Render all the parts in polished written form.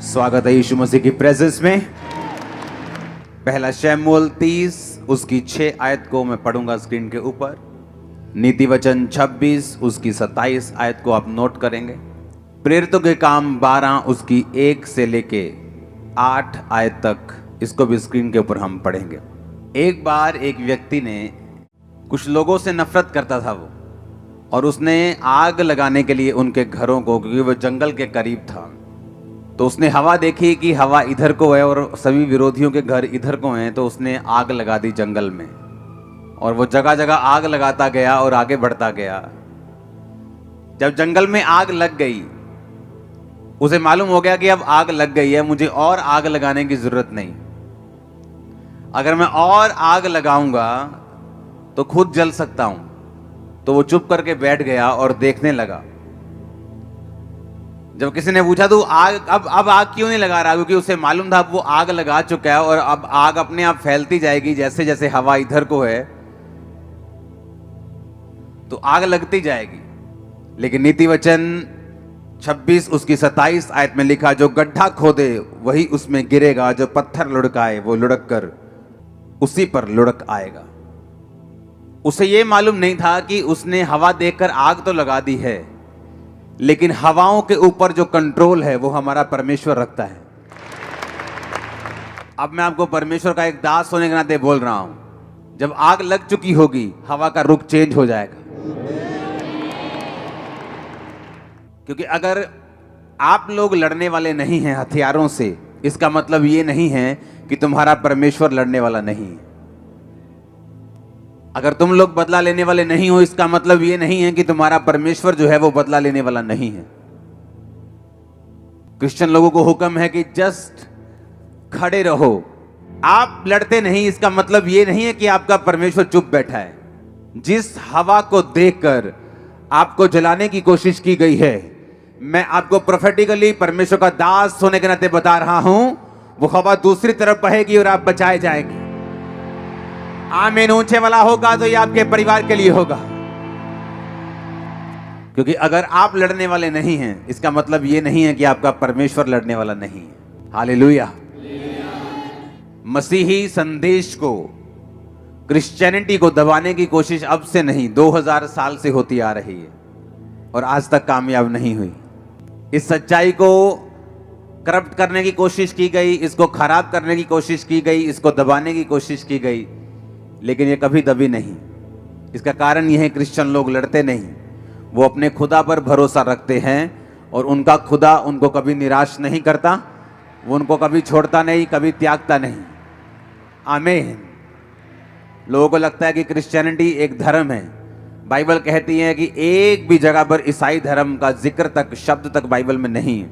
स्वागत है यीशु मसीह की प्रेजेंस में। पहला शमूएल 30 उसकी 6 आयत को मैं पढ़ूंगा स्क्रीन के ऊपर। नीति वचन 26 उसकी 27 आयत को आप नोट करेंगे। प्रेरितों के काम 12 उसकी 1 से लेके 8 आयत तक, इसको भी स्क्रीन के ऊपर हम पढ़ेंगे। एक बार एक व्यक्ति ने कुछ लोगों से नफरत करता था वो, और उसने आग लगाने के लिए उनके घरों को, क्योंकि वो जंगल के करीब था, तो उसने हवा देखी कि हवा इधर को है और सभी विरोधियों के घर इधर को हैं, तो उसने आग लगा दी जंगल में। और वो जगह जगह आग लगाता गया और आगे बढ़ता गया। जब जंगल में आग लग गई, उसे मालूम हो गया कि अब आग लग गई है, मुझे और आग लगाने की जरूरत नहीं। अगर मैं और आग लगाऊंगा तो खुद जल सकता हूं। तो वो चुप करके बैठ गया और देखने लगा। जब किसी ने पूछा तो अब आग क्यों नहीं लगा रहा, क्योंकि उसे मालूम था अब वो आग लगा चुका है और अब आग अपने आप फैलती जाएगी। जैसे जैसे हवा इधर को है तो आग लगती जाएगी। लेकिन नीति वचन 26 उसकी 27 आयत में लिखा, जो गड्ढा खोदे वही उसमें गिरेगा, जो पत्थर लुढ़काए वो लुढ़क कर उसी पर लुढ़क आएगा। उसे यह मालूम नहीं था कि उसने हवा देखकर आग तो लगा दी है, लेकिन हवाओं के ऊपर जो कंट्रोल है वो हमारा परमेश्वर रखता है। अब मैं आपको परमेश्वर का एक दास होने के नाते बोल रहा हूं, जब आग लग चुकी होगी हवा का रुख चेंज हो जाएगा। क्योंकि अगर आप लोग लड़ने वाले नहीं हैं हथियारों से, इसका मतलब ये नहीं है कि तुम्हारा परमेश्वर लड़ने वाला नहीं है। अगर तुम लोग बदला लेने वाले नहीं हो, इसका मतलब यह नहीं है कि तुम्हारा परमेश्वर जो है वो बदला लेने वाला नहीं है। क्रिश्चियन लोगों को हुक्म है कि जस्ट खड़े रहो। आप लड़ते नहीं, इसका मतलब यह नहीं है कि आपका परमेश्वर चुप बैठा है। जिस हवा को देखकर आपको जलाने की कोशिश की गई है, मैं आपको प्रोफेटिकली परमेश्वर का दास होने के नाते बता रहा हूं, वो हवा दूसरी तरफ बहेगी और आप बचाए जाएंगे। आमीन ऊंचे वाला होगा तो ये आपके परिवार के लिए होगा। क्योंकि अगर आप लड़ने वाले नहीं हैं, इसका मतलब ये नहीं है कि आपका परमेश्वर लड़ने वाला नहीं है। हालेलुया। मसीही संदेश को, क्रिश्चियनिटी को दबाने की कोशिश अब से नहीं, 2000 साल से होती आ रही है और आज तक कामयाब नहीं हुई। इस सच्चाई को करप्ट करने की कोशिश की गई, इसको खराब करने की कोशिश की गई, इसको दबाने की कोशिश की गई, लेकिन ये कभी दबी नहीं। इसका कारण यह है क्रिश्चियन लोग लड़ते नहीं, वो अपने खुदा पर भरोसा रखते हैं और उनका खुदा उनको कभी निराश नहीं करता, वो उनको कभी छोड़ता नहीं, कभी त्यागता नहीं। आमीन। लोगों को लगता है कि क्रिश्चियनिटी एक धर्म है। बाइबल कहती है कि एक भी जगह पर ईसाई धर्म का जिक्र तक, शब्द तक बाइबल में नहीं है।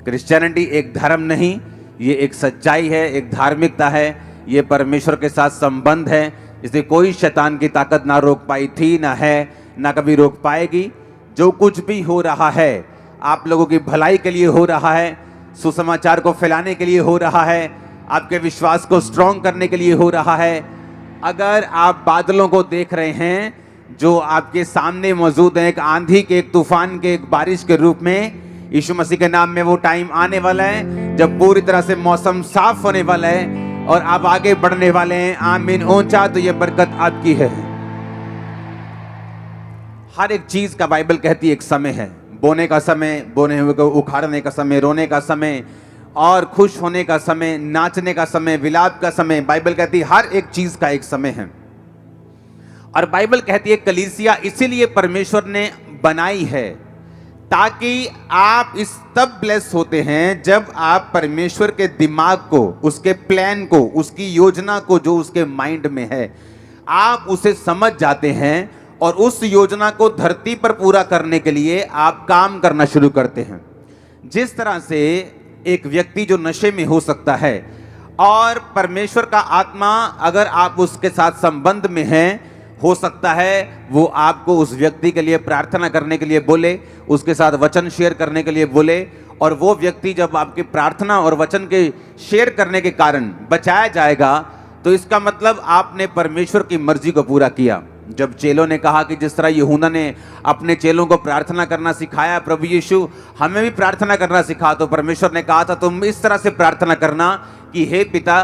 क्रिश्चियनिटी एक धर्म नहीं, ये एक सच्चाई है, एक धार्मिकता है, ये परमेश्वर के साथ संबंध है। इसे कोई शैतान की ताकत ना रोक पाई थी, ना है, ना कभी रोक पाएगी। जो कुछ भी हो रहा है आप लोगों की भलाई के लिए हो रहा है, सुसमाचार को फैलाने के लिए हो रहा है, आपके विश्वास को स्ट्रॉन्ग करने के लिए हो रहा है। अगर आप बादलों को देख रहे हैं जो आपके सामने मौजूद है, एक आंधी के, एक तूफान के, एक बारिश के रूप में, यीशु मसीह के नाम में वो टाइम आने वाला है जब पूरी तरह से मौसम साफ होने वाला है और आप आगे बढ़ने वाले हैं। आमीन ऊंचा, तो ये बरकत आपकी है। हर एक चीज का बाइबल कहती है एक समय है। बोने का समय, बोने हुए को उखाड़ने का समय, रोने का समय और खुश होने का समय, नाचने का समय, विलाप का समय। बाइबल कहती है हर एक चीज का एक समय है। और बाइबल कहती है कलीसिया इसीलिए परमेश्वर ने बनाई है ताकि आप इस तब ब्लेस होते हैं जब आप परमेश्वर के दिमाग को, उसके प्लान को, उसकी योजना को, जो उसके माइंड में है, आप उसे समझ जाते हैं और उस योजना को धरती पर पूरा करने के लिए आप काम करना शुरू करते हैं। जिस तरह से एक व्यक्ति जो नशे में हो सकता है और परमेश्वर का आत्मा अगर आप उसके साथ संबंध में हैं, हो सकता है वो आपको उस व्यक्ति के लिए प्रार्थना करने के लिए बोले, उसके साथ वचन शेयर करने के लिए बोले, और वो व्यक्ति जब आपकी प्रार्थना और वचन के शेयर करने के कारण बचाया जाएगा, तो इसका मतलब आपने परमेश्वर की मर्जी को पूरा किया। जब चेलों ने कहा कि जिस तरह यूहन्ना ने अपने चेलों को प्रार्थना करना सिखाया, प्रभु यीशु हमें भी प्रार्थना करना सिखा, तो परमेश्वर ने कहा था तुम इस तरह से प्रार्थना करना कि हे पिता,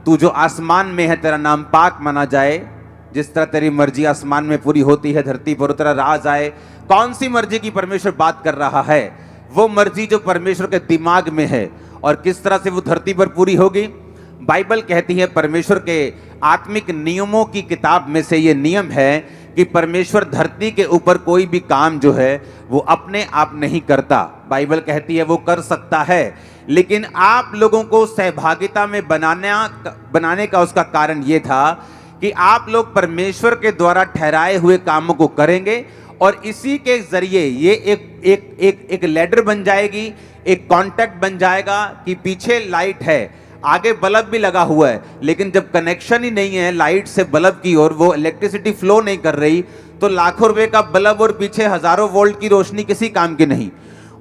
तू जो आसमान में है तेरा नाम पाक माना जाए, जिस तरह तेरी मर्जी आसमान में पूरी होती है धरती पर उतना राज आए। कौन सी मर्जी की परमेश्वर बात कर रहा है? वो मर्जी जो परमेश्वर के दिमाग में है, और किस तरह से वो धरती पर पूरी होगी। बाइबल कहती है, परमेश्वर के आत्मिक नियमों की किताब में से ये नियम है कि परमेश्वर धरती के ऊपर कोई भी काम जो है वो अपने आप नहीं करता। बाइबल कहती है वो कर सकता है, लेकिन आप लोगों को सहभागिता में बनाने का उसका कारण ये था कि आप लोग परमेश्वर के द्वारा ठहराए हुए कामों को करेंगे, और इसी के जरिए ये एक लैडर बन जाएगी, एक कांटेक्ट बन जाएगा कि पीछे लाइट है, आगे बल्ब भी लगा हुआ है, लेकिन जब कनेक्शन ही नहीं है लाइट से बल्ब की ओर, वो इलेक्ट्रिसिटी फ्लो नहीं कर रही, तो लाखों रुपए का बल्ब और पीछे हजारों वोल्ट की रोशनी किसी काम की नहीं।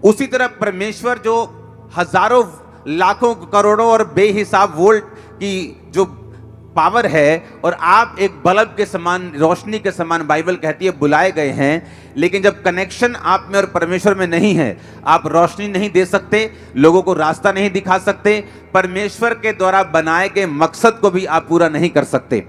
उसी तरह परमेश्वर जो हजारों लाखों करोड़ों और बेहिसाब वोल्ट की जो पावर है, और आप एक बल्ब के समान, रोशनी के समान बाइबल कहती है बुलाए गए हैं, लेकिन जब कनेक्शन आप में और परमेश्वर में नहीं है, आप रोशनी नहीं दे सकते, लोगों को रास्ता नहीं दिखा सकते, परमेश्वर के द्वारा बनाए गए मकसद को भी आप पूरा नहीं कर सकते।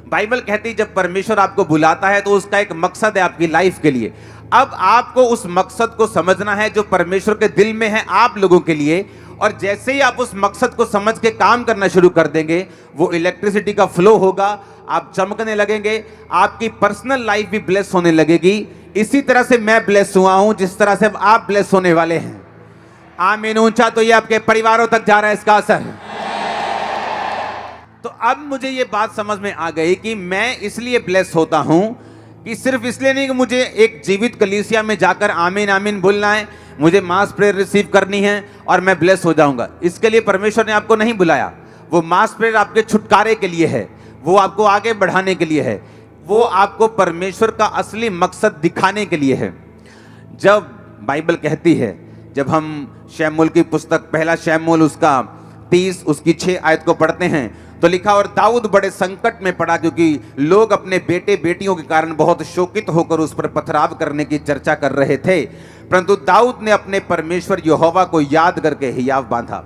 बाइबल कहती है जब परमेश्वर आपको बुलाता है तो उसका एक मकसद है आपकी लाइफ के लिए। अब आपको उस मकसद को समझना है जो परमेश्वर के दिल में है आप लोगों के लिए, और जैसे ही आप उस मकसद को समझ के काम करना शुरू कर देंगे, वो इलेक्ट्रिसिटी का फ्लो होगा, आप चमकने लगेंगे, आपकी पर्सनल लाइफ भी ब्लेस होने लगेगी। इसी तरह से मैं ब्लेस हुआ हूं, जिस तरह से आप ब्लेस होने वाले हैं। आमीन ऊंचा तो ये आपके परिवारों तक जा रहा है इसका असर। तो अब मुझे ये बात समझ में आ गई कि मैं इसलिए ब्लेस होता हूं कि सिर्फ इसलिए नहीं कि मुझे एक जीवित कलीसिया में जाकर आमीन आमीन बोलना है, मुझे मास प्रेयर रिसीव करनी है और मैं ब्लेस हो जाऊंगा। इसके लिए परमेश्वर ने आपको नहीं बुलाया। वो मास प्रेयर आपके छुटकारे के लिए है, वो आपको आगे बढ़ाने के लिए है, वो आपको परमेश्वर का असली मकसद दिखाने के लिए है। जब बाइबल कहती है, जब हम शमूएल की पुस्तक पहला शमूएल उसका 30 उसकी 6 आयत को पढ़ते हैं तो लिखा, और दाऊद बड़े संकट में पड़ा क्योंकि लोग अपने बेटे बेटियों के कारण बहुत शोकित होकर उस पर पथराव करने की चर्चा कर रहे थे, परंतु दाऊद ने अपने परमेश्वर यहोवा को याद करके हियाव बांधा।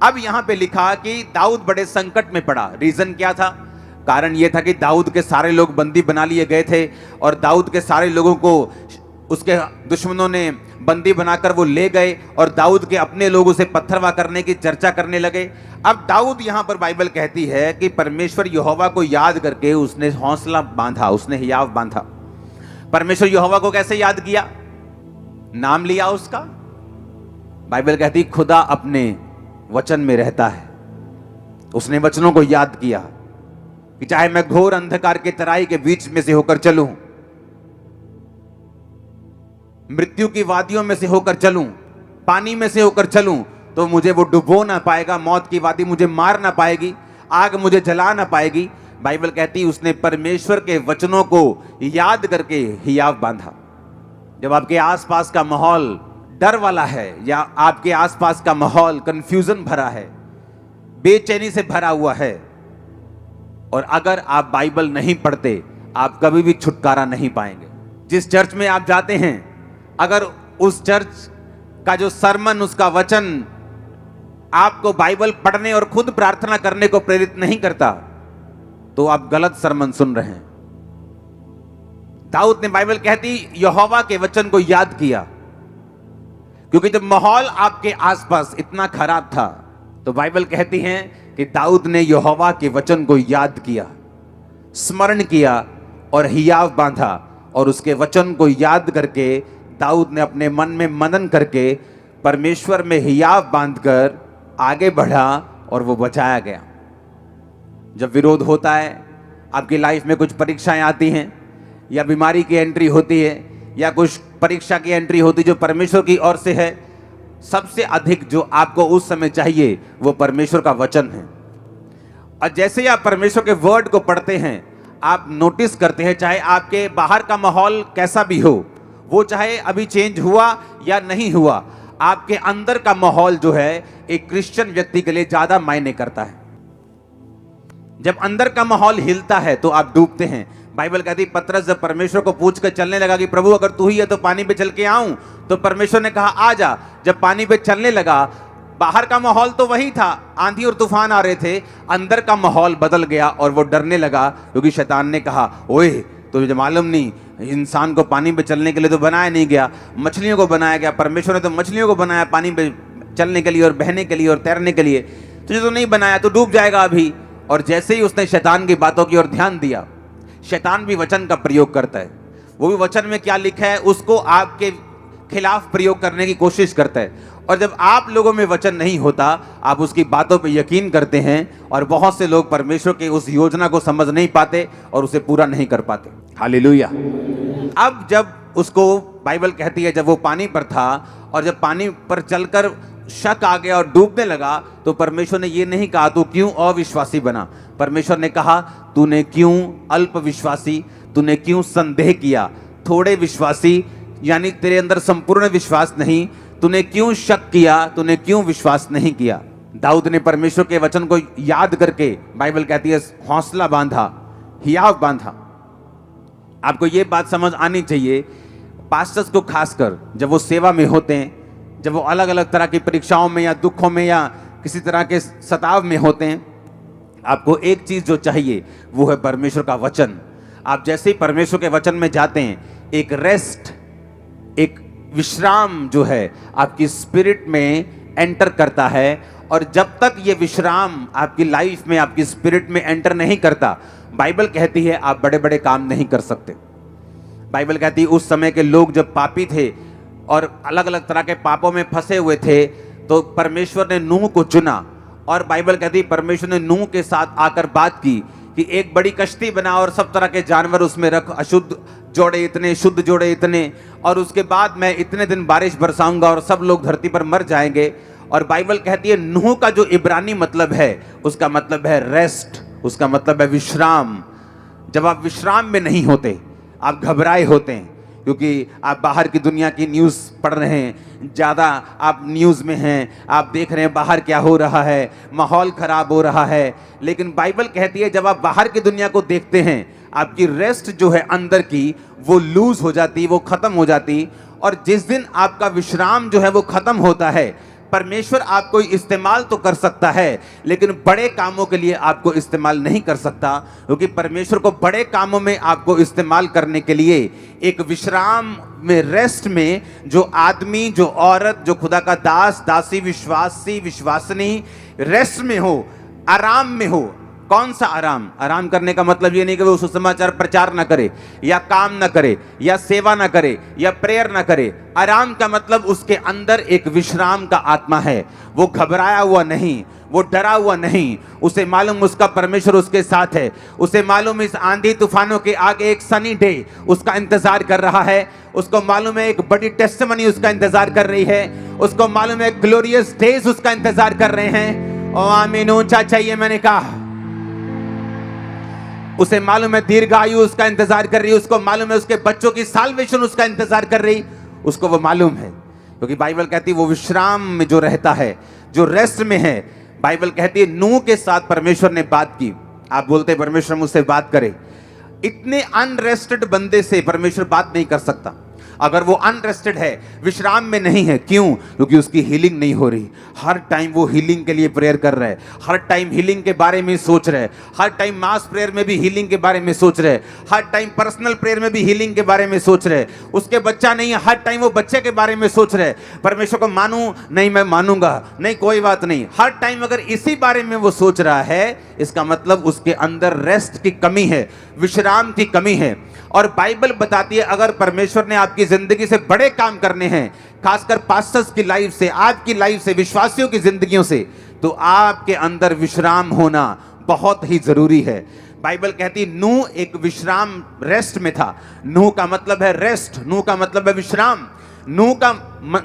अब यहां पे लिखा कि दाऊद बड़े संकट में पड़ा। रीजन क्या था? कारण यह था कि दाऊद के सारे लोग बंदी बना लिए गए थे, और दाऊद के सारे लोगों को उसके दुश्मनों ने बंदी बनाकर वो ले गए, और दाऊद के अपने लोग उसे पत्थरवा करने की चर्चा करने लगे। अब दाऊद यहां पर बाइबल कहती है कि परमेश्वर यहोवा को याद करके उसने हौसला बांधा, उसने हियाव बांधा। परमेश्वर यहोवा को कैसे याद किया? नाम लिया उसका। बाइबल कहती खुदा अपने वचन में रहता है। उसने वचनों को याद किया कि चाहे मैं घोर अंधकार के तराई के बीच में से होकर चलूं, मृत्यु की वादियों में से होकर चलूं, पानी में से होकर चलूं, तो मुझे वो डुबो ना पाएगा, मौत की वादी मुझे मार ना पाएगी, आग मुझे जला ना पाएगी। बाइबल कहती उसने परमेश्वर के वचनों को याद करके हियाव बांधा। जब आपके आसपास का माहौल डर वाला है, या आपके आसपास का माहौल कंफ्यूजन भरा है, बेचैनी से भरा हुआ है, और अगर आप बाइबल नहीं पढ़ते, आप कभी भी छुटकारा नहीं पाएंगे। जिस चर्च में आप जाते हैं, अगर उस चर्च का जो सरमन, उसका वचन आपको बाइबल पढ़ने और खुद प्रार्थना करने को प्रेरित नहीं करता, तो आप गलत सरमन सुन रहे हैं। दाऊद ने, बाइबल कहती, यहोवा के वचन को याद किया, क्योंकि जब माहौल आपके आसपास इतना खराब था, तो बाइबल कहती है कि दाऊद ने यहोवा के वचन को याद किया, स्मरण किया और हियाव बांधा, और उसके वचन को याद करके दाऊद ने अपने मन में मनन करके परमेश्वर में हियाव बांधकर आगे बढ़ा, और वो बचाया गया। जब विरोध होता है, आपकी लाइफ में कुछ परीक्षाएं आती हैं, या बीमारी की एंट्री होती है, या कुछ परीक्षा की एंट्री होती जो परमेश्वर की ओर से है, सबसे अधिक जो आपको उस समय चाहिए वो परमेश्वर का वचन है। और जैसे ही आप परमेश्वर के वर्ड को पढ़ते हैं, आप नोटिस करते हैं, चाहे आपके बाहर का माहौल कैसा भी हो, वो चाहे अभी चेंज हुआ या नहीं हुआ, आपके अंदर का माहौल जो है एक क्रिश्चियन व्यक्ति के लिए ज्यादा मायने करता है। जब अंदर का माहौल हिलता है तो आप डूबते हैं, बाइबल कहती पतरस जब परमेश्वर को पूछ कर चलने लगा कि प्रभु अगर तू ही है तो पानी पे चल के आऊं, तो परमेश्वर ने कहा आ जा। जब पानी पे चलने लगा, बाहर का माहौल तो वही था, आंधी और तूफान आ रहे थे, अंदर का माहौल बदल गया और वो डरने लगा, क्योंकि शैतान ने कहा ओए तुझे मालूम नहीं, इंसान को पानी पे चलने के लिए तो बनाया नहीं गया, मछलियों को बनाया गया। परमेश्वर ने तो मछलियों को बनाया पानी पे चलने के लिए और बहने के लिए और तैरने के लिए, तुझे तो नहीं बनाया, तो डूब जाएगा अभी। और जैसे ही उसने शैतान की बातों की ओर ध्यान दिया, शैतान भी वचन का प्रयोग करता है, वो भी वचन में क्या लिखा है उसको आपके खिलाफ प्रयोग करने की कोशिश करता है। और जब आप लोगों में वचन नहीं होता, आप उसकी बातों पे यकीन करते हैं, और बहुत से लोग परमेश्वर की उस योजना को समझ नहीं पाते और उसे पूरा नहीं कर पाते। हालेलुया। अब जब उसको बाइबल कहती है जब वो पानी पर था और जब पानी पर चलकर शक आ गया और डूबने लगा, तो परमेश्वर ने ये नहीं कहा तू क्यों अविश्वासी बना। परमेश्वर ने कहा तूने क्यों अल्प विश्वासी, तूने क्यों संदेह किया, थोड़े विश्वासी यानी तेरे अंदर संपूर्ण विश्वास नहीं, तूने क्यों शक किया, तूने क्यों विश्वास नहीं किया। दाऊद ने परमेश्वर के वचन को याद करके, बाइबल कहती है हौसला बांधा, हियाव बांधा। आपको ये बात समझ आनी चाहिए, पास्टर्स को खासकर जब वो सेवा में होते हैं, जब वो अलग अलग तरह की परीक्षाओं में या दुखों में या किसी तरह के सताव में होते हैं, आपको एक चीज जो चाहिए वो है परमेश्वर का वचन। आप जैसे ही परमेश्वर के वचन में जाते हैं, एक रेस्ट, एक विश्राम जो है आपकी स्पिरिट में एंटर करता है। और जब तक ये विश्राम आपकी लाइफ में, आपकी स्पिरिट में एंटर नहीं करता, बाइबल कहती है आप बड़े बड़े काम नहीं कर सकते। बाइबल कहती है उस समय के लोग जब पापी थे और अलग अलग तरह के पापों में फंसे हुए थे, तो परमेश्वर ने नूह को चुना। और बाइबल कहती है परमेश्वर ने नूह के साथ आकर बात की कि एक बड़ी कश्ती बना और सब तरह के जानवर उसमें रख, अशुद्ध जोड़े इतने, शुद्ध जोड़े इतने, और उसके बाद मैं इतने दिन बारिश बरसाऊंगा और सब लोग धरती पर मर जाएंगे। और बाइबल कहती है नूह का जो इब्रानी मतलब है, उसका मतलब है रेस्ट, उसका मतलब है विश्राम। जब आप विश्राम में नहीं होते, आप घबराए होते हैं, क्योंकि आप बाहर की दुनिया की न्यूज़ पढ़ रहे हैं, ज़्यादा आप न्यूज़ में हैं, आप देख रहे हैं बाहर क्या हो रहा है, माहौल ख़राब हो रहा है। लेकिन बाइबल कहती है जब आप बाहर की दुनिया को देखते हैं, आपकी रेस्ट जो है अंदर की, वो लूज हो जाती, वो ख़त्म हो जाती। और जिस दिन आपका विश्राम जो है वो ख़त्म होता है, परमेश्वर आपको इस्तेमाल तो कर सकता है, लेकिन बड़े कामों के लिए आपको इस्तेमाल नहीं कर सकता, क्योंकि परमेश्वर को बड़े कामों में आपको इस्तेमाल करने के लिए एक विश्राम में, रेस्ट में, जो आदमी, जो औरत, जो खुदा का दास, दासी, विश्वासी, विश्वासनी रेस्ट में हो, आराम में हो। कौन सा आराम? आराम करने का मतलब ये नहीं कि वो सुसमाचार प्रचार ना करे, या काम ना करे, या सेवा ना करे, या प्रेयर ना करे। आराम का मतलब उसके अंदर एक विश्राम का आत्मा है। वो घबराया हुआ नहीं, वो डरा हुआ नहीं, उसे मालूम उसका परमेश्वर उसके साथ है। उसे मालूम इस आंधी तूफानों के आगे एक सनी डे उसका इंतजार कर रहा है। उसको मालूम है एक बड़ी टेस्टिमनी उसका इंतजार कर रही है। उसको मालूम है ग्लोरियस डेज उसका इंतजार कर रहे हैं। ओ आमीन, ऊंचा चाहिए मैंने कहा। उसे मालूम है दीर्घायु उसका इंतजार कर रही है। उसको मालूम है उसके बच्चों की साल्वेशन उसका इंतजार कर रही, उसको वो मालूम है, क्योंकि बाइबल कहती है वो विश्राम में जो रहता है, जो रेस्ट में है। बाइबल कहती है नूह के साथ परमेश्वर ने बात की। आप बोलते परमेश्वर मुझसे बात करे, इतने अनरेस्टेड बंदे से परमेश्वर बात नहीं कर सकता। अगर वो अनरेस्टेड है, विश्राम में नहीं है, क्यों? क्योंकि उसकी हीलिंग नहीं हो रही। हर टाइम वो हीलिंग के लिए प्रेयर कर रहा है, हर टाइम हीलिंग के बारे में सोच रहे हैं, हर टाइम मास प्रेयर में भी हीलिंग के बारे में सोच रहे हैं, हर टाइम पर्सनल प्रेयर में भी हीलिंग के बारे में सोच रहे हैं। उसके बच्चा नहीं है, हर टाइम वो बच्चे के बारे में सोच रहे हैं। परमेश्वर को मानूं नहीं, मैं मानूंगा नहीं, कोई बात नहीं। हर टाइम अगर इसी बारे में वो सोच रहा है, इसका मतलब उसके अंदर रेस्ट की कमी है, विश्राम की कमी है। और बाइबल बताती है अगर परमेश्वर ने आपकी जिंदगी से बड़े काम करने हैं, खासकर पास्टर्स की लाइफ से, आपकी लाइफ से, विश्वासियों की जिंदगियों से, तो आपके अंदर विश्राम होना बहुत ही जरूरी है। बाइबल कहती नूह एक विश्राम, रेस्ट में था। नूह का मतलब है रेस्ट, नूह का मतलब है विश्राम। नूह का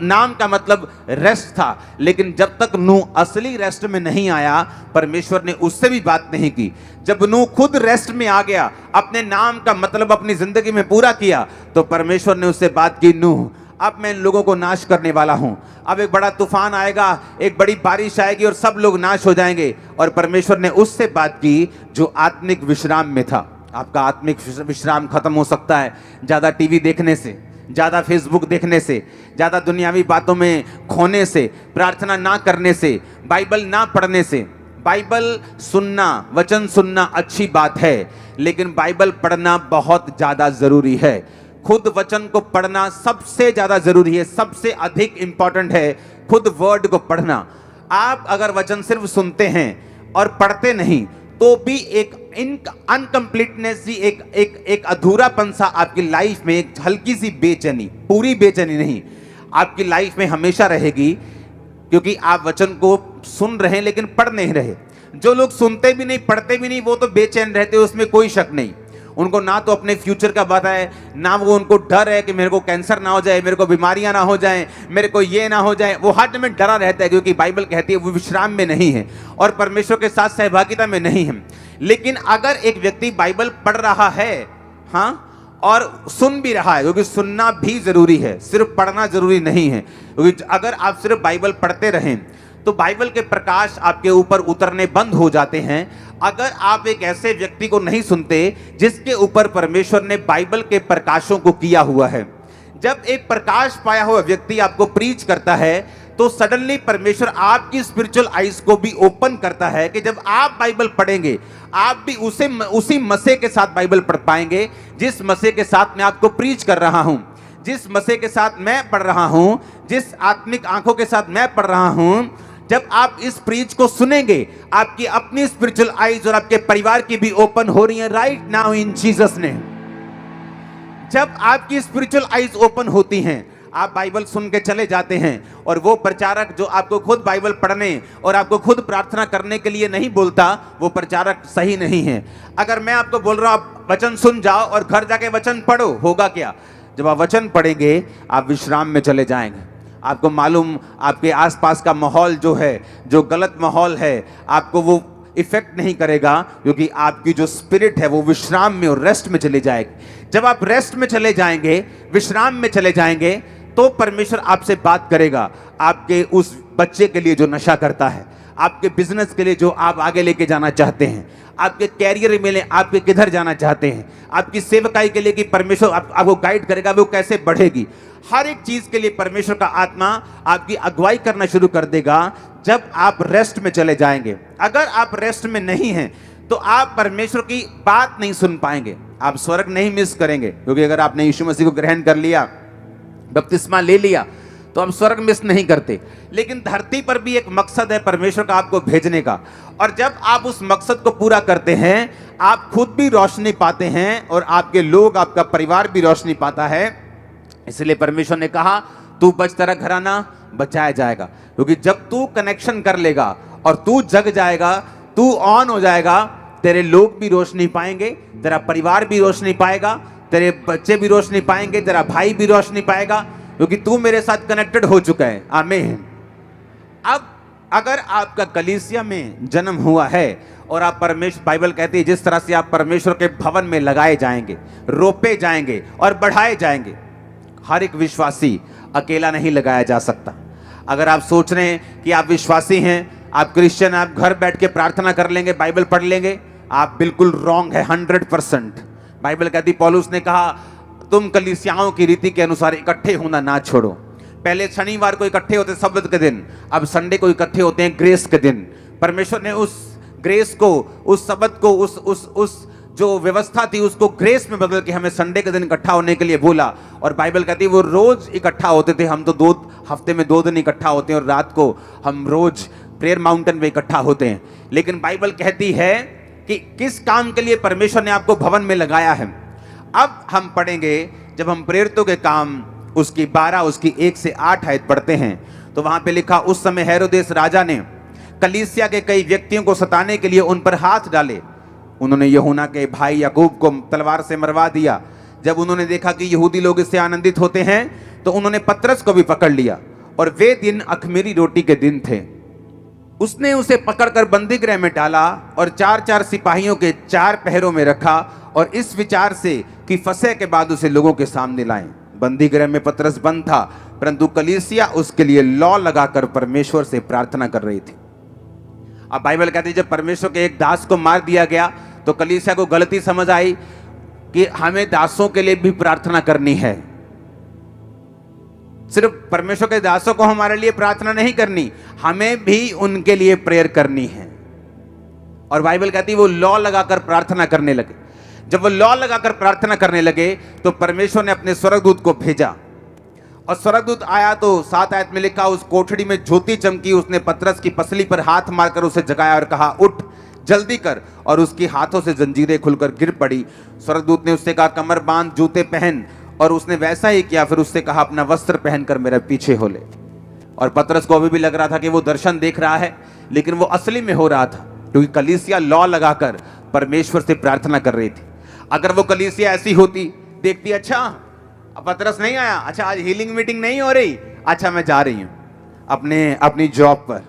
नाम का मतलब रेस्ट था। लेकिन जब तक नूह असली रेस्ट में नहीं आया, परमेश्वर ने उससे भी बात नहीं की। जब नूह खुद रेस्ट में आ गया, अपने नाम का मतलब अपनी जिंदगी में पूरा किया, तो परमेश्वर ने उससे बात की, नूह अब मैं इन लोगों को नाश करने वाला हूं। अब एक बड़ा तूफान आएगा, एक बड़ी बारिश आएगी और सब लोग नाश हो जाएंगे। और परमेश्वर ने उससे बात की जो आत्मिक विश्राम में था। आपका आत्मिक विश्राम खत्म हो सकता है ज्यादा टीवी देखने से, ज्यादा फेसबुक देखने से, ज्यादा दुनियावी बातों में खोने से, प्रार्थना ना करने से, बाइबल ना पढ़ने से। बाइबल सुनना, वचन सुनना अच्छी बात है, लेकिन बाइबल पढ़ना बहुत ज्यादा जरूरी है। खुद वचन को पढ़ना सबसे ज्यादा जरूरी है, सबसे अधिक इंपॉर्टेंट है खुद वर्ड को पढ़ना। आप अगर वचन सिर्फ सुनते हैं और पढ़ते नहीं तो भी एक अनकंप्लीटनेस, एक अधूरापन सा आपकी लाइफ में, एक हल्की सी बेचैनी, पूरी बेचैनी नहीं, आपकी लाइफ में हमेशा रहेगी, क्योंकि आप वचन को सुन रहे हैं लेकिन पढ़ नहीं रहे। जो लोग सुनते भी नहीं पढ़ते भी नहीं वो तो बेचैन रहते, उसमें कोई शक नहीं। उनको ना तो अपने फ्यूचर का पता है, ना वो उनको डर है कि मेरे को कैंसर ना हो जाए, मेरे को बीमारियां ना हो जाए, मेरे को ये ना हो जाए। वो हर में डरा रहता है, क्योंकि बाइबल कहती है वो विश्राम में नहीं है और परमेश्वर के साथ सहभागिता में नहीं है। लेकिन अगर एक व्यक्ति बाइबल पढ़ रहा है, हाँ, और सुन भी रहा है, क्योंकि सुनना भी जरूरी है, सिर्फ पढ़ना जरूरी नहीं है। क्योंकि अगर आप सिर्फ बाइबल पढ़ते रहें तो बाइबल के प्रकाश आपके ऊपर उतरने बंद हो जाते हैं। अगर आप एक ऐसे व्यक्ति को नहीं सुनते जिसके ऊपर परमेश्वर ने बाइबल के प्रकाशों को किया हुआ है, जब एक प्रकाश पाया हुआ व्यक्ति आपको प्रीच करता है तो सडनली परमेश्वर आपकी स्पिरिचुअल आइज को भी ओपन करता है कि जब आप बाइबल पढ़ेंगे आप भी उसी मसीह के साथ बाइबल पढ़ पाएंगे जिस मसीह के साथ मैं आपको प्रीच कर रहा हूं, जिस मसीह के साथ मैं पढ़ रहा हूं, जिस आत्मिक आंखों के साथ मैं पढ़ रहा हूं। जब आप इस प्रीच को सुनेंगे आपकी अपनी स्पिरिचुअल आइज और आपके परिवार की भी ओपन हो रही है right now in Jesus name. जब आपकी स्पिरिचुअल आइज ओपन होती हैं, आप बाइबल सुन के चले जाते हैं और वो प्रचारक जो आपको खुद बाइबल पढ़ने और आपको खुद प्रार्थना करने के लिए नहीं बोलता, वो प्रचारक सही नहीं है। अगर मैं आपको बोल रहा हूं आप वचन सुन जाओ और घर जाके वचन पढ़ो, होगा क्या? जब आप वचन पढ़ेंगे आप विश्राम में चले जाएंगे। आपको मालूम आपके आसपास का माहौल जो है, जो गलत माहौल है, आपको वो इफेक्ट नहीं करेगा, क्योंकि आपकी जो स्पिरिट है वो विश्राम में और रेस्ट में चली जाएगी। जब आप रेस्ट में चले जाएंगे, विश्राम में चले जाएंगे, तो परमेश्वर आपसे बात करेगा। आपके उस बच्चे के लिए जो नशा करता है, आपके बिजनेस के लिए जो आप आगे लेके जाना चाहते हैं, आपके कैरियर में आपके किधर जाना चाहते हैं, आपकी सेवकाई के लिए कि परमेश्वर आपको गाइड करेगा वो कैसे बढ़ेगी, हर एक चीज के लिए परमेश्वर का आत्मा आपकी अगुवाई करना शुरू कर देगा जब आप रेस्ट में चले जाएंगे। अगर आप रेस्ट में नहीं हैं तो आप परमेश्वर की बात नहीं सुन पाएंगे, आप स्वर्ग नहीं मिस करेंगे। क्योंकि अगर आपने यीशु मसीह को ग्रहण कर लिया, बपतिस्मा ले लिया, तो आप स्वर्ग मिस नहीं करते। लेकिन धरती पर भी एक मकसद है परमेश्वर का आपको भेजने का, और जब आप उस मकसद को पूरा करते हैं आप खुद भी रोशनी पाते हैं और आपके लोग, आपका परिवार भी रोशनी पाता है। इसलिए परमेश्वर ने कहा तू बच, तेरा घराना बचाया जाएगा। क्योंकि जब तू कनेक्शन कर लेगा और तू जग जाएगा, तू ऑन हो जाएगा, तेरे लोग भी रोशनी पाएंगे, तेरा परिवार भी रोशनी पाएगा, तेरे बच्चे भी रोशनी पाएंगे, तेरा भाई भी रोशनी पाएगा, क्योंकि तू मेरे साथ कनेक्टेड हो चुका है। आमीन। अब अगर आपका कलीसिया में जन्म हुआ है और आप परमेश्वर, बाइबल कहती है जिस तरह से आप परमेश्वर के भवन में लगाए जाएंगे, रोपे जाएंगे और बढ़ाए जाएंगे। हर एक विश्वासी अकेला नहीं लगाया जा सकता। अगर आप सोच रहे हैं कि आप विश्वासी हैं, आप क्रिश्चियन, आप घर बैठ के प्रार्थना कर लेंगे, बाइबल पढ़ लेंगे, आप बिल्कुल रॉन्ग है 100%। बाइबल कहती, पौलुस ने कहा तुम कलीसियाओं की रीति के अनुसार इकट्ठे होना ना छोड़ो। पहले शनिवार को इकट्ठे होते सब्त के दिन, अब संडे को इकट्ठे होते हैं ग्रेस के दिन। परमेश्वर ने उस ग्रेस को, उस सब्त को, उस जो व्यवस्था थी उसको ग्रेस में बदल के हमें संडे के दिन इकट्ठा होने के लिए बोला। और बाइबल कहती है वो रोज इकट्ठा होते थे। हम तो हफ्ते में 2 दिन इकट्ठा होते हैं और रात को हम रोज प्रेयर माउंटेन पे इकट्ठा होते हैं। लेकिन बाइबल कहती है कि किस काम के लिए परमेश्वर ने आपको भवन में लगाया है। अब हम पढ़ेंगे, जब हम प्रेरितों के काम उसकी 12 उसकी 1 से 8 आयत पढ़ते हैं तो वहां पे लिखा, उस समय हेरोदेस राजा ने कलीसिया के कई व्यक्तियों को सताने के लिए उन पर हाथ डाले। उन्होंने यूहन्ना के भाई याकूब को तलवार से मरवा दिया। जब उन्होंने देखा कि यहूदी लोग इससे आनंदित होते हैं तो उन्होंने पतरस को भी पकड़ लिया, और वे दिन अख़मीरी रोटी के दिन थे। उसने उसे पकड़कर बंदी गृह में डाला और 4-4 सिपाहियों के 4 पहरों में रखा, और इस विचार से कि फसह के बाद उसे लोगों के सामने लाएं। बंदी गृह में पतरस बंद था, परंतु कलीसिया उसके लिए लौ लगाकर परमेश्वर से प्रार्थना कर रही थी। अब बाइबल कहती है जब परमेश्वर के एक दास को मार दिया गया तो कलीसिया को गलती समझ आई कि हमें दासों के लिए भी प्रार्थना करनी है। सिर्फ परमेश्वर के दासों को हमारे लिए प्रार्थना नहीं करनी, हमें भी उनके लिए प्रेयर करनी है। और बाइबल कहती है वो लॉ लगाकर प्रार्थना करने लगे। जब वो लॉ लगाकर प्रार्थना करने लगे तो परमेश्वर ने अपने स्वर्गदूत को भेजा, और स्वर्गदूत आया तो 7 आयत में लिखा, उस कोठरी में ज्योति चमकी, उसने पतरस की पसली पर हाथ मारकर उसे जगाया और कहा, उठ जल्दी कर। और उसके हाथों से जंजीरें खुलकर गिर पड़ी। स्वर्गदूत ने उससे कहा, कमर बांध, जूते पहन। और उसने वैसा ही किया। फिर उससे कहा, अपना वस्त्र पहनकर मेरे पीछे हो ले। और पतरस को अभी भी लग रहा था कि वो दर्शन देख रहा है, लेकिन वो असली में हो रहा था, क्योंकि कलीसिया लॉ लगाकर परमेश्वर से प्रार्थना कर रही थी। अगर वो कलीसिया ऐसी होती, देखती, अच्छा अब पतरस नहीं आया, अच्छा आज हीलिंग मीटिंग नहीं हो रही, अच्छा मैं जा रही हूं अपनी जॉब पर,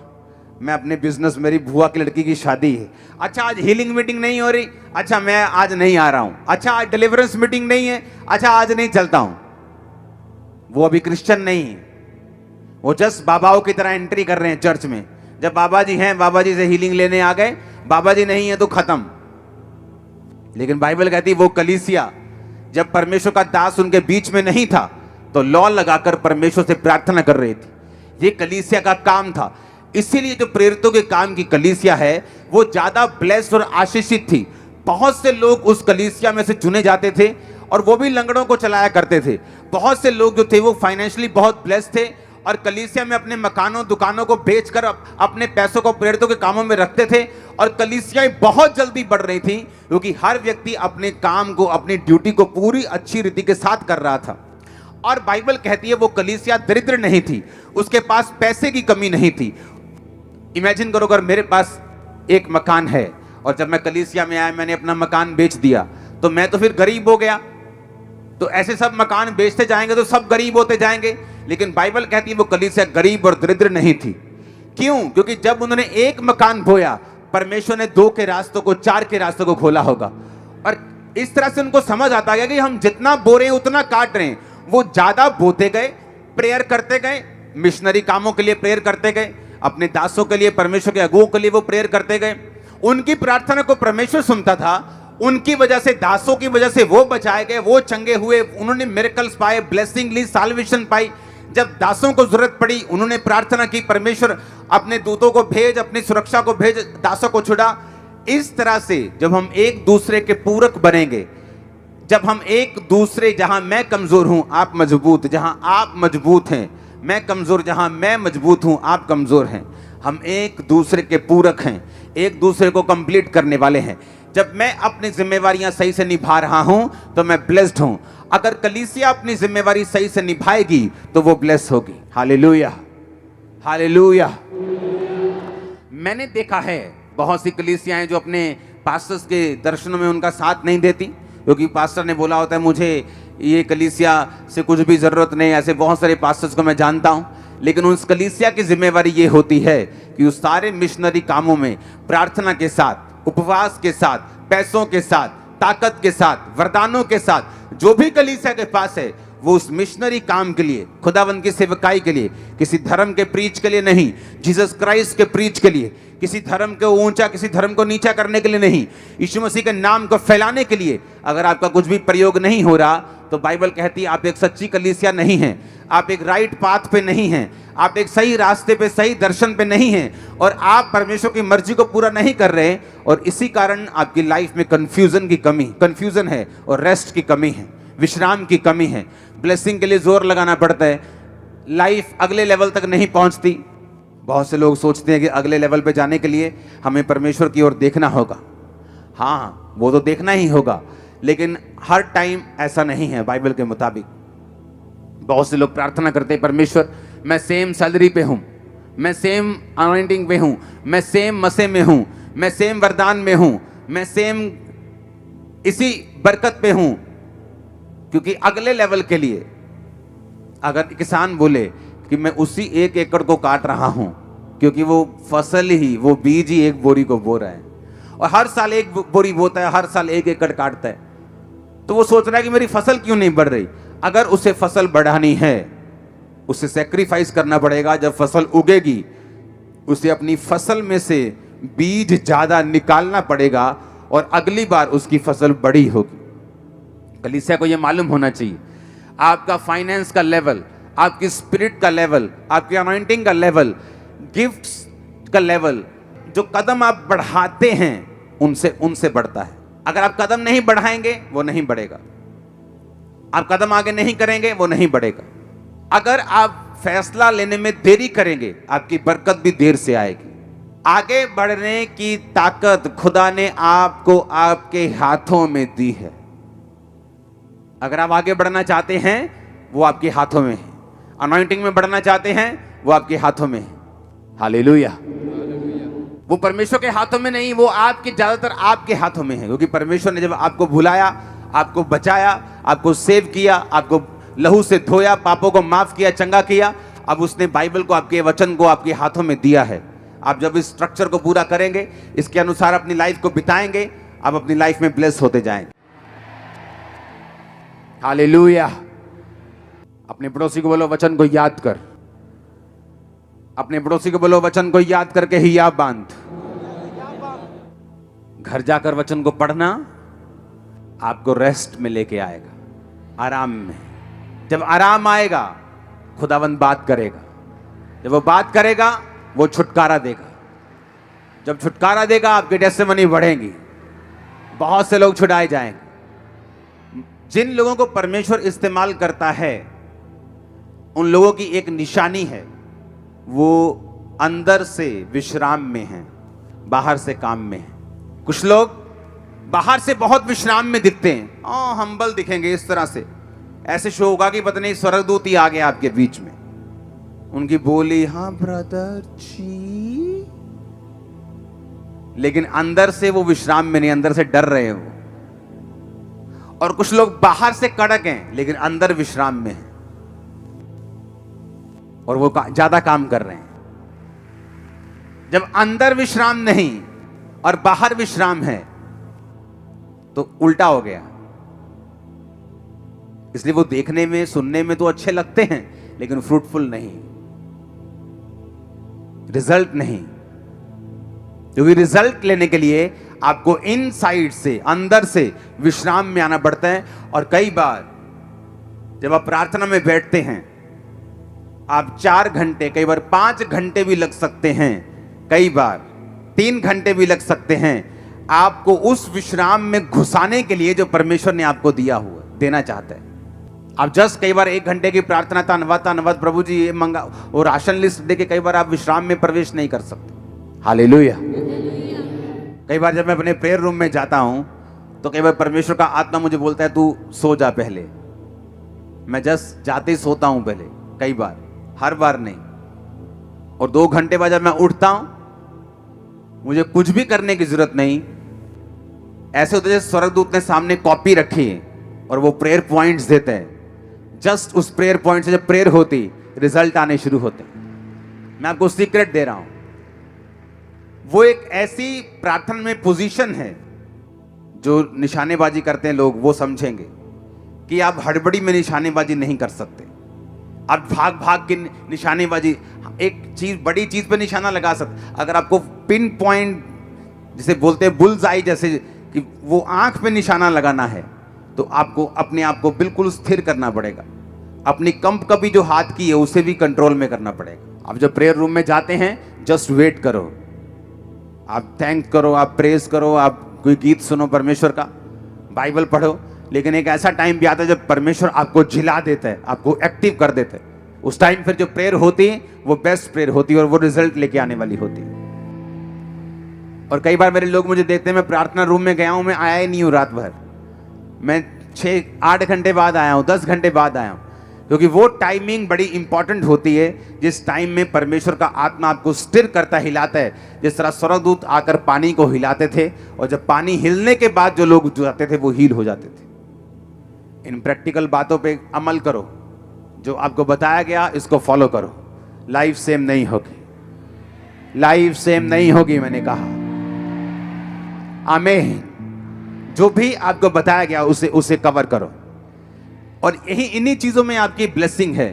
मैं अपने बिजनेस, मेरी बुआ की लड़की की शादी है, अच्छा आज हीलिंग मीटिंग नहीं हो रही, अच्छा मैं आज नहीं आ रहा हूं, अच्छा आज डिलीवरेंस मीटिंग नहीं है, अच्छा आज नहीं चलता हूं। वो अभी क्रिश्चियन नहीं है, वो जस्ट बाबाओं की तरह एंट्री कर रहे हैं चर्च में। जब बाबा जी हैं, बाबा जी से हीलिंग लेने आ गए, बाबा जी नहीं है तो खत्म। लेकिन बाइबल कहती है वो कलीसिया, जब परमेश्वर का दास उनके बीच में नहीं था तो लॉ लगाकर परमेश्वर से प्रार्थना कर रही थी। ये कलीसिया का काम था। इसीलिए जो प्रेरितों के काम की कलीसिया है वो ज्यादा ब्लेस्ड और आशीषित थी। बहुत से लोग उस कलीसिया में से चुने जाते थे और वो भी लंगड़ों को चलाया करते थे। बहुत से लोग जो थे वो फाइनेंशियली बहुत ब्लेस्ड थे और कलीसिया में अपने मकानों दुकानों को बेचकर अपने पैसों को प्रेरितों के कामों में रखते थे। और कलीसियाएं बहुत जल्दी बढ़ रही थी क्योंकि हर व्यक्ति अपने काम को, अपनी ड्यूटी को पूरी अच्छी रीति के साथ कर रहा था। और बाइबल कहती है वो कलीसिया दरिद्र नहीं थी, उसके पास पैसे की कमी नहीं थी। इमेजिन करो अगर मेरे पास एक मकान है और जब मैं कलीसिया में आया मैंने अपना मकान बेच दिया तो मैं तो फिर गरीब हो गया। तो ऐसे सब मकान बेचते जाएंगे तो सब गरीब होते जाएंगे। लेकिन बाइबल कहती है वो कलीसिया गरीब और दरिद्र नहीं थी। क्यों? क्योंकि जब उन्होंने एक मकान बोया, परमेश्वर ने 2 के रास्तों को, 4 के रास्तों को खोला होगा। और इस तरह से उनको समझ आता गया कि हम जितना बो रहे हैं उतना काट रहे हैं। वो ज्यादा बोते गए, प्रेयर करते गए, मिशनरी कामों के लिए प्रेयर करते गए, अपने दासों के लिए, परमेश्वर के अगुओं के लिए वो प्रेयर करते गए। उनकी प्रार्थना को परमेश्वर सुनता था। उनकी वजह से, दासों की वजह से वो बचाए गए, वो चंगे हुए, उन्होंने मिरेकल्स पाए, ब्लेसिंग ली, साल्वेशन पाई। जब दासों को जरूरत पड़ी उन्होंने प्रार्थना की, परमेश्वर अपने दूतों को भेज, अपनी सुरक्षा को भेज, दासों को छुड़ा। इस तरह से जब हम एक दूसरे के पूरक बनेंगे, जब हम एक दूसरे, जहां मैं कमजोर हूं आप मजबूत, जहां आप मजबूत हैं मैं कमजोर, जहां मैं मजबूत हूं आप कमजोर हैं, हम एक दूसरे के पूरक हैं, एक दूसरे को कंप्लीट करने वाले हैं। जब मैं अपनी जिम्मेवारियां सही से निभा रहा हूं तो मैं ब्लेस्ड हूं। अगर कलीसिया अपनी जिम्मेवारी सही से निभाएगी तो वो ब्लेस होगी। Hallelujah, hallelujah. मैंने देखा है बहुत सी कलीसियाएं जो अपने पास्टर्स के दर्शनों में उनका साथ नहीं देती, क्योंकि पास्टर ने बोला होता है मुझे ये कलीसिया से कुछ भी जरूरत नहीं। ऐसे बहुत सारे पास्टर्स को मैं जानता हूं। लेकिन उस कलीसिया की जिम्मेवारी ये होती है कि उस सारे मिशनरी कामों में प्रार्थना के साथ, उपवास के साथ, पैसों के साथ, ताकत के साथ, वरदानों के साथ, जो भी कलीसिया के पास है वो उस मिशनरी काम के लिए, खुदावंद की सेवकाई के लिए, किसी धर्म के प्रीच के लिए नहीं, जीसस क्राइस्ट के प्रीच के लिए, किसी धर्म को ऊंचा, किसी धर्म को नीचा करने के लिए नहीं, यीशु मसीह के नाम को फैलाने के लिए अगर आपका कुछ भी प्रयोग नहीं हो रहा तो बाइबल कहती है आप एक सच्ची कलीसिया नहीं हैं, आप एक राइट पाथ पे नहीं हैं, आप एक सही रास्ते पे, सही दर्शन पे नहीं हैं और आप परमेश्वर की मर्जी को पूरा नहीं कर रहे। और इसी कारण आपकी लाइफ में कंफ्यूजन है और रेस्ट की कमी है, विश्राम की कमी है। ब्लेसिंग के लिए जोर लगाना पड़ता है, लाइफ अगले लेवल तक नहीं पहुंचती। बहुत से लोग सोचते हैं कि अगले लेवल पे जाने के लिए हमें परमेश्वर की ओर देखना होगा। हाँ, वो तो देखना ही होगा, लेकिन हर टाइम ऐसा नहीं है बाइबल के मुताबिक। बहुत से लोग प्रार्थना करते हैं, परमेश्वर मैं सेम सैलरी पे हूं, मैं सेम अनॉइंटिंग पे हूं, मैं सेम मसे में हूं, मैं सेम वरदान में हूं, मैं सेम इसी बरकत पे हूं। क्योंकि अगले लेवल के लिए अगर किसान बोले कि मैं उसी 1 एकड़ को काट रहा हूं, क्योंकि वो फसल ही, वो बीज ही 1 बोरी को बो रहा है और हर साल 1 बोरी बोता है, हर साल 1 एकड़ काटता है, तो वो सोच रहा है कि मेरी फसल क्यों नहीं बढ़ रही। अगर उसे फसल बढ़ानी है, उसे सेक्रीफाइस करना पड़ेगा। जब फसल उगेगी उसे अपनी फसल में से बीज ज्यादा निकालना पड़ेगा और अगली बार उसकी फसल बड़ी होगी। कलीसिया को यह मालूम होना चाहिए, आपका फाइनेंस का लेवल, आपकी स्पिरिट का लेवल, आपकी अनॉइंटिंग का लेवल, गिफ्ट्स का लेवल, जो कदम आप बढ़ाते हैं उनसे बढ़ता है। अगर आप कदम नहीं बढ़ाएंगे वो नहीं बढ़ेगा, आप कदम आगे नहीं करेंगे वो नहीं बढ़ेगा। अगर आप फैसला लेने में देरी करेंगे आपकी बरकत भी देर से आएगी। आगे बढ़ने की ताकत खुदा ने आपको आपके हाथों में दी है। अगर आप आगे बढ़ना चाहते हैं वो आपके हाथों में है, अनॉइंटिंग में बढ़ना चाहते हैं वो आपके हाथों में है। हालेलुया। वो परमेश्वर के हाथों में नहीं, वो आपके ज्यादातर आपके हाथों में है, क्योंकि परमेश्वर ने जब आपको बुलाया, आपको बचाया, आपको सेव किया, आपको लहू से धोया, पापों को माफ किया, चंगा किया, अब उसने बाइबल को, आपके वचन को आपके हाथों में दिया है। आप जब इस स्ट्रक्चर को पूरा करेंगे, इसके अनुसार अपनी लाइफ को बिताएंगे, आप अपनी लाइफ में ब्लेस होते जाएंगे। हालेलुया। अपने पड़ोसी को बोलो वचन को याद कर। अपने पड़ोसी को बोलो वचन को याद करके ही याद बांध। घर जाकर वचन को पढ़ना आपको रेस्ट में लेके आएगा, आराम में। जब आराम आएगा खुदावंद बात करेगा, जब वो बात करेगा वो छुटकारा देगा। जब छुटकारा देगा आपकी टेस्टिमनी बढ़ेंगी, बहुत से लोग छुड़ाए जाएंगे। जिन लोगों को परमेश्वर इस्तेमाल करता है उन लोगों की एक निशानी है, वो अंदर से विश्राम में हैं, बाहर से काम में हैं। कुछ लोग बाहर से बहुत विश्राम में दिखते हैं, हम्बल दिखेंगे, इस तरह से ऐसे शो होगा कि पता नहीं स्वर्गदूत ही आ गया आपके बीच में। उनकी बोली हाँ ब्रदर जी, लेकिन अंदर से वो विश्राम में नहीं, अंदर से डर रहे हैं वो। और कुछ लोग बाहर से कड़क हैं लेकिन अंदर विश्राम में हैं और वो ज्यादा काम कर रहे हैं। जब अंदर विश्राम नहीं और बाहर विश्राम है तो उल्टा हो गया। इसलिए वो देखने में, सुनने में तो अच्छे लगते हैं लेकिन फ्रूटफुल नहीं, रिजल्ट नहीं। क्योंकि रिजल्ट लेने के लिए आपको इनसाइड से, अंदर से विश्राम में आना पड़ता है। और कई बार जब आप प्रार्थना में बैठते हैं, आप 4 घंटे, कई बार 5 घंटे भी लग सकते हैं, कई बार 3 घंटे भी लग सकते हैं, आपको उस विश्राम में घुसाने के लिए जो परमेश्वर ने आपको दिया हुआ, देना चाहता है। आप जस्ट कई बार 1 घंटे की प्रार्थना, धन्यवाद प्रभु जी ये मंगा, और राशन लिस्ट देके कई बार आप विश्राम में प्रवेश नहीं कर सकते। हालेलुया। कई बार जब मैं अपने प्रेयर रूम में जाता हूं तो कई बार परमेश्वर का आत्मा मुझे बोलता है तू सो जा पहले। मैं जस्ट जाते ही सोता हूं पहले, कई बार, हर बार नहीं। और 2 घंटे बाद जब मैं उठता हूं, मुझे कुछ भी करने की जरूरत नहीं। ऐसे होते जैसे स्वर्गदूत ने सामने कॉपी रखी है और वो प्रेयर पॉइंट्स देते हैं। जस्ट उस प्रेयर पॉइंट से जब प्रेयर होती, रिजल्ट आने शुरू होते। मैं आपको सीक्रेट दे रहा हूं, वो एक ऐसी प्रार्थना में पोजीशन है, जो निशानेबाजी करते हैं लोग वो समझेंगे कि आप हड़बड़ी में निशानेबाजी नहीं कर सकते। आप भाग भाग के निशानेबाजी, एक चीज, बड़ी चीज पे निशाना लगा सकते। अगर आपको पिन पॉइंट जिसे बोलते हैं बुल्स आई, जैसे कि वो आंख पे निशाना लगाना है, तो आपको अपने आप को बिल्कुल स्थिर करना पड़ेगा। अपनी कंप का भी जो हाथ की है उसे भी कंट्रोल में करना पड़ेगा। आप जब प्रेयर रूम में जाते हैं, जस्ट वेट करो, आप थैंक करो, आप प्रेज करो, आप कोई गीत सुनो परमेश्वर का, बाइबल पढ़ो। लेकिन एक ऐसा टाइम भी आता है जब परमेश्वर आपको झिला देता है, आपको एक्टिव कर देता है। उस टाइम फिर जो प्रेयर होती है वो बेस्ट प्रेयर होती है और वो रिजल्ट लेके आने वाली होती है। और कई बार मेरे लोग मुझे देखते हैं, मैं प्रार्थना रूम में गया हूं, मैं आया ही नहीं हूं रात भर, मैं 6-8 घंटे बाद आया हूं, 10 घंटे बाद आया हूं। क्योंकि वो टाइमिंग बड़ी इंपॉर्टेंट होती है, जिस टाइम में परमेश्वर का आत्मा आपको स्थिर करता, हिलाता है। जिस तरह स्वर्गदूत आकर पानी को हिलाते थे, और जब पानी हिलने के बाद जो लोग जाते थे वो हील हो जाते थे। इन प्रैक्टिकल बातों पे अमल करो, जो आपको बताया गया इसको फॉलो करो, लाइफ सेम नहीं होगी, लाइफ सेम नहीं होगी, मैंने कहा। आमीन। जो भी आपको बताया गया उसे कवर करो। और यही, इन्हीं चीजों में आपकी ब्लेसिंग है,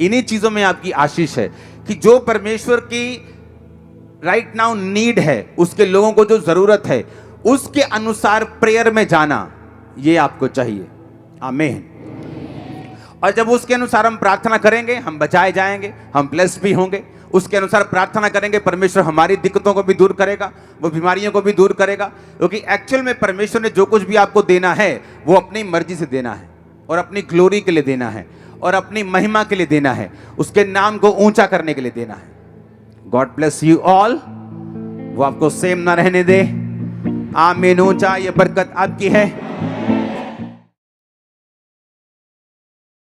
इन्हीं चीजों में आपकी आशीष है, कि जो परमेश्वर की राइट नाउ नीड है, उसके लोगों को जो जरूरत है, उसके अनुसार प्रेयर में जाना, ये आपको चाहिए। आमीन। और जब उसके अनुसार हम प्रार्थना करेंगे, हम बचाए जाएंगे, हम ब्लेस्ड भी होंगे। उसके अनुसार प्रार्थना करेंगे, परमेश्वर हमारी दिक्कतों को भी दूर करेगा, वो बीमारियों को भी दूर करेगा। क्योंकि एक्चुअल में परमेश्वर ने जो कुछ भी आपको देना है वो अपनी मर्जी से देना है, और अपनी ग्लोरी के लिए देना है, और अपनी महिमा के लिए देना है, उसके नाम को ऊंचा करने के लिए देना है। God bless you all. वो आपको सेम ना रहने दे। आमीन। ऊंचा, ये बरकत आपकी है।